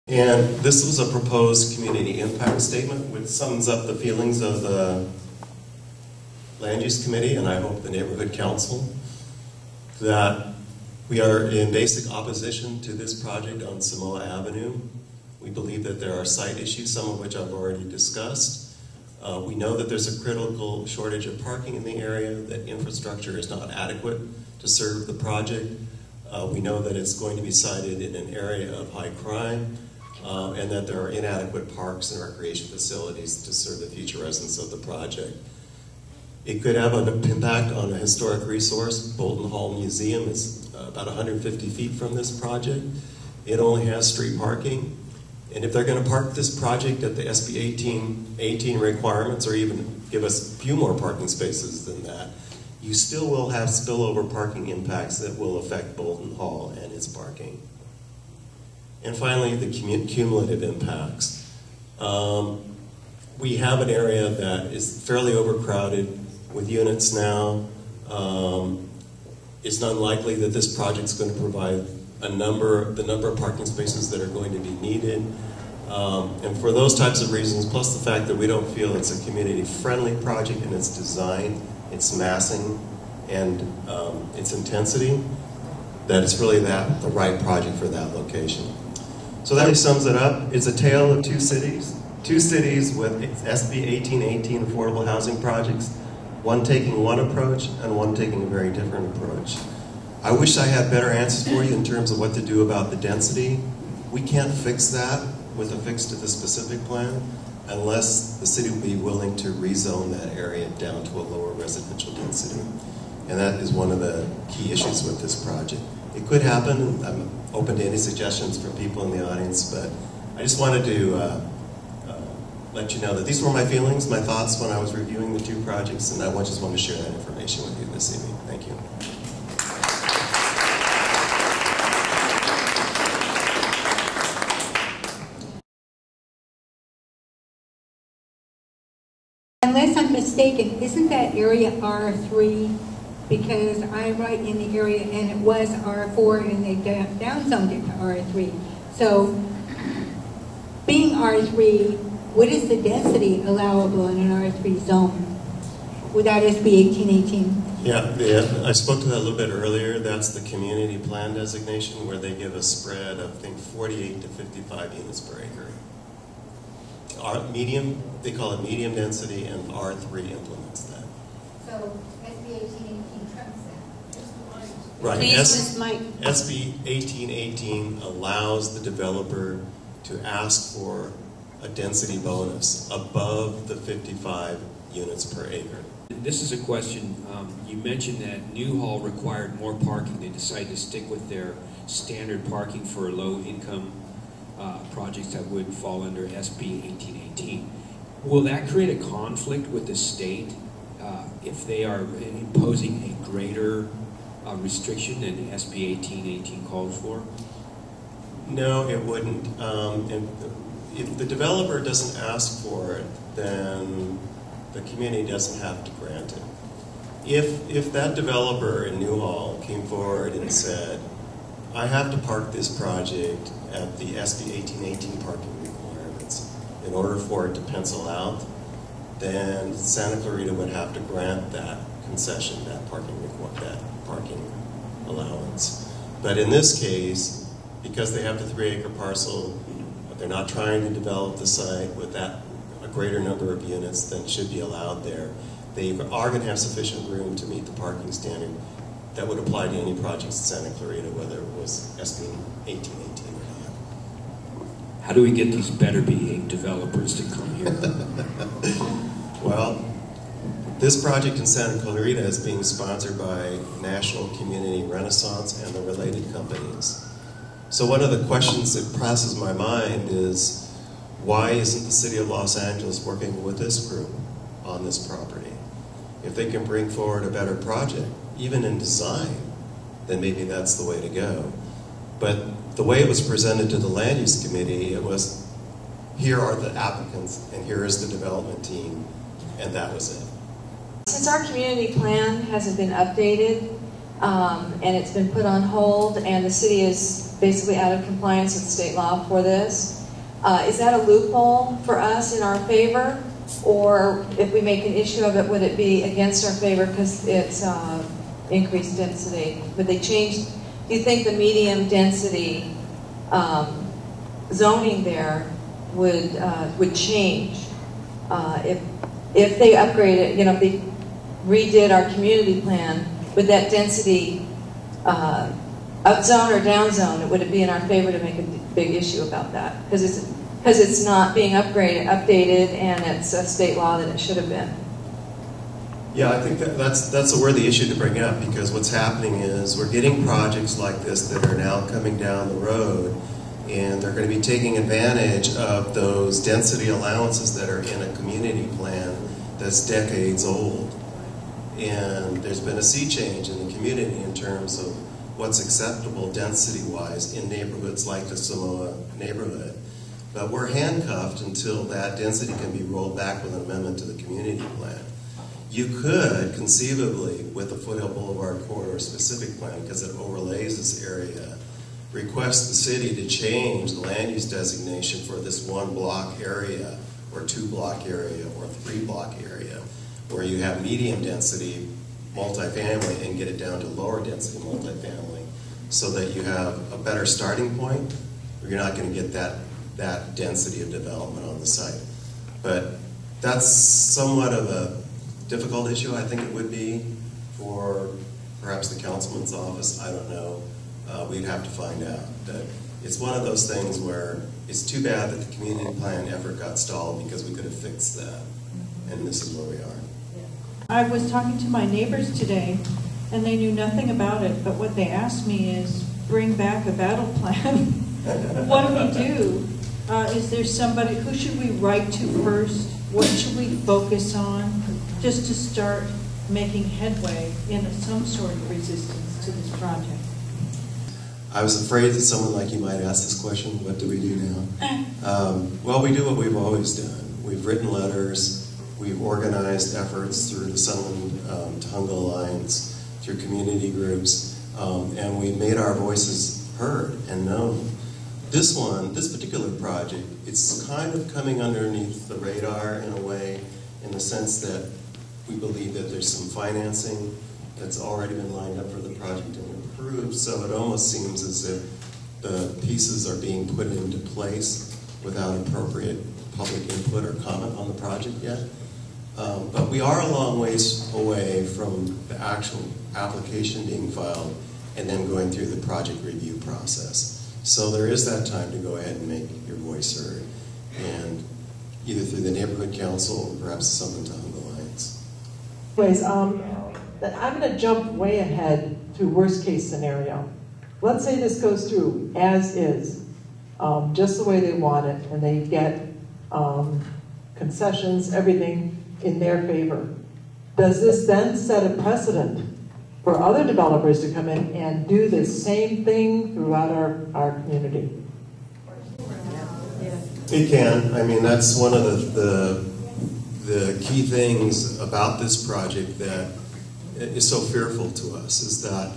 And this was a proposed community impact statement which sums up the feelings of the Land Use Committee and I hope the Neighborhood Council that we are in basic opposition to this project on Samoa Avenue. We believe that there are site issues, some of which I've already discussed. We know that there's a critical shortage of parking in the area, that infrastructure is not adequate to serve the project. We know that it's going to be sited in an area of high crime, and that there are inadequate parks and recreation facilities to serve the future residents of the project. It could have an impact on a historic resource. Bolton Hall Museum is about 150 feet from this project. It only has street parking. And if they're going to park this project at the SB 1818 requirements, or even give us a few more parking spaces than that, you still will have spillover parking impacts that will affect Bolton Hall and its parking. And finally, the cumulative impacts. We have an area that is fairly overcrowded with units now. It's unlikely that this project's going to provide the number of parking spaces that are going to be needed. And for those types of reasons, plus the fact that we don't feel it's a community-friendly project in its design, its massing, and its intensity, that it's really the right project for that location. So that sums it up. It's a tale of two cities with SB 1818 affordable housing projects, one taking one approach and one taking a very different approach. I wish I had better answers for you in terms of what to do about the density. We can't fix that with a fix to the specific plan unless the city will be willing to rezone that area down to a lower residential density. And that is one of the key issues with this project. It could happen, and I'm open to any suggestions from people in the audience, but I just wanted to let you know that these were my feelings, my thoughts when I was reviewing the two projects, and I just wanted to share that information with you this evening. Thank you. Unless I'm mistaken, isn't that area R3? Because I'm right in the area and it was R4 and they downzoned it to R3. So being R3, what is the density allowable in an R3 zone without SB 1818? Yeah, I spoke to that a little bit earlier. That's the community plan designation where they give a spread of, I think, 48 to 55 units per acre. Medium, they call it medium density, and R3 implements that. So SB 1818 trumps that. Right. SB 1818 allows the developer to ask for a density bonus above the 55 units per acre. This is a question. You mentioned that Newhall required more parking. They decided to stick with their standard parking for low-income projects that would fall under SB 1818. Will that create a conflict with the state if they are imposing a greater restriction than SB 1818 calls for? No, it wouldn't. And if the developer doesn't ask for it, then the community doesn't have to grant it. If that developer in Newhall came forward and said, I have to park this project at the SB 1818 parking requirements in order for it to pencil out, then Santa Clarita would have to grant that concession, that parking allowance. But in this case, because they have the 3-acre parcel, they're not trying to develop the site with a greater number of units than should be allowed there. They are going to have sufficient room to meet the parking standard that would apply to any projects in Santa Clarita, whether it was SB 1818 or not. How do we get these better behaved developers to come here? Well, this project in Santa Clarita is being sponsored by National Community Renaissance and the related companies. So one of the questions that crosses my mind is, why isn't the City of Los Angeles working with this group on this property? If they can bring forward a better project, even in design, then maybe that's the way to go. But the way it was presented to the Land Use Committee, it was, here are the applicants, and here is the development team, and that was it. Since our community plan hasn't been updated, and it's been put on hold, and the city is basically out of compliance with state law for this. Is that a loophole for us in our favor? Or if we make an issue of it, would it be against our favor because it's increased density? Would they change, do you think the medium density zoning there would change if they upgraded, if they redid our community plan, would that density upzone or downzone, would it be in our favor to make a big issue about that? Because it's not being updated, and it's a state law that it should have been. Yeah, I think that's a worthy issue to bring up, because what's happening is we're getting projects like this that are now coming down the road, and they're going to be taking advantage of those density allowances that are in a community plan that's decades old. And there's been a sea change in the community in terms of what's acceptable density-wise in neighborhoods like the Samoa neighborhood. But we're handcuffed until that density can be rolled back with an amendment to the community plan. You could conceivably, with the Foothill Boulevard Corridor specific plan, because it overlays this area, request the city to change the land use designation for this 1 block area, or 2 block area, or 3 block area, where you have medium density multifamily and get it down to lower density multifamily, so that you have a better starting point, or you're not going to get that density of development on the site. But that's somewhat of a difficult issue. I think it would be for perhaps the councilman's office. I don't know. We'd have to find out. But it's one of those things where it's too bad that the community plan effort got stalled, because we could have fixed that. And this is where we are. I was talking to my neighbors today, and they knew nothing about it, but what they asked me is, bring back a battle plan. What do we do? Is there somebody, who should we write to first? What should we focus on, just to start making headway in some sort of resistance to this project? I was afraid that someone like you might ask this question, what do we do now? Well, we do what we've always done. We've written letters, we've organized efforts through the Sunland Tujunga Alliance, through community groups, and we've made our voices heard and known. This particular project, it's kind of coming underneath the radar in a way, in the sense that we believe that there's some financing that's already been lined up for the project and approved, so it almost seems as if the pieces are being put into place without appropriate public input or comment on the project yet. But we are a long ways away from the actual application being filed and then going through the project review process. So there is that time to go ahead and make your voice heard, and either through the neighborhood council or perhaps something to the Alliance. Anyways, I'm going to jump way ahead to worst case scenario. Let's say this goes through as is, just the way they want it, and they get concessions, everything in their favor. Does this then set a precedent for other developers to come in and do the same thing throughout our community? It can. I mean, that's one of the key things about this project that is so fearful to us, is that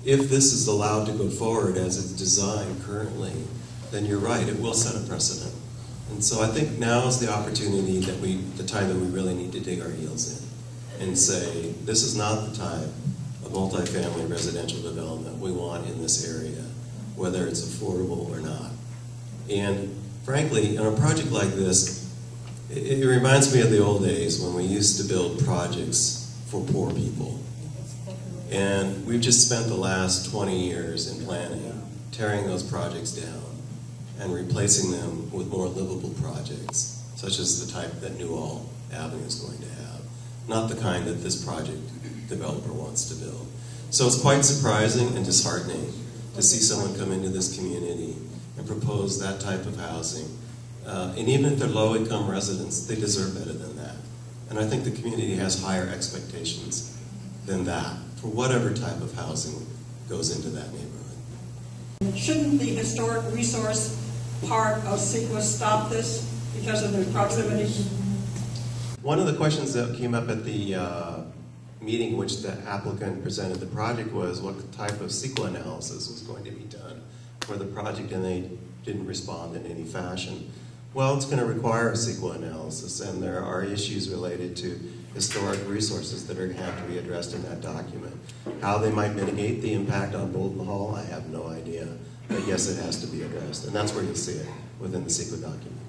if this is allowed to go forward as it's designed currently, then you're right, it will set a precedent. And so I think now is the opportunity that the time that we really need to dig our heels in and say, this is not the time of multifamily residential development we want in this area, whether it's affordable or not. And frankly, on a project like this, it reminds me of the old days when we used to build projects for poor people. And we've just spent the last 20 years in planning, tearing those projects down and replacing them with more livable projects, such as the type that Newell Avenue is going to have, not the kind that this project developer wants to build. So it's quite surprising and disheartening to see someone come into this community and propose that type of housing. And even if they're low-income residents, they deserve better than that. And I think the community has higher expectations than that for whatever type of housing goes into that neighborhood. Shouldn't the historic resource part of CEQA stop this because of the proximity? One of the questions that came up at the meeting in which the applicant presented the project was what type of CEQA analysis was going to be done for the project and they didn't respond in any fashion. Well, it's going to require a CEQA analysis, and there are issues related to historic resources that are going to have to be addressed in that document. How they might mitigate the impact on Bolton Hall, I have no idea. But yes, it has to be addressed, and that's where you'll see it, within the CEQA document.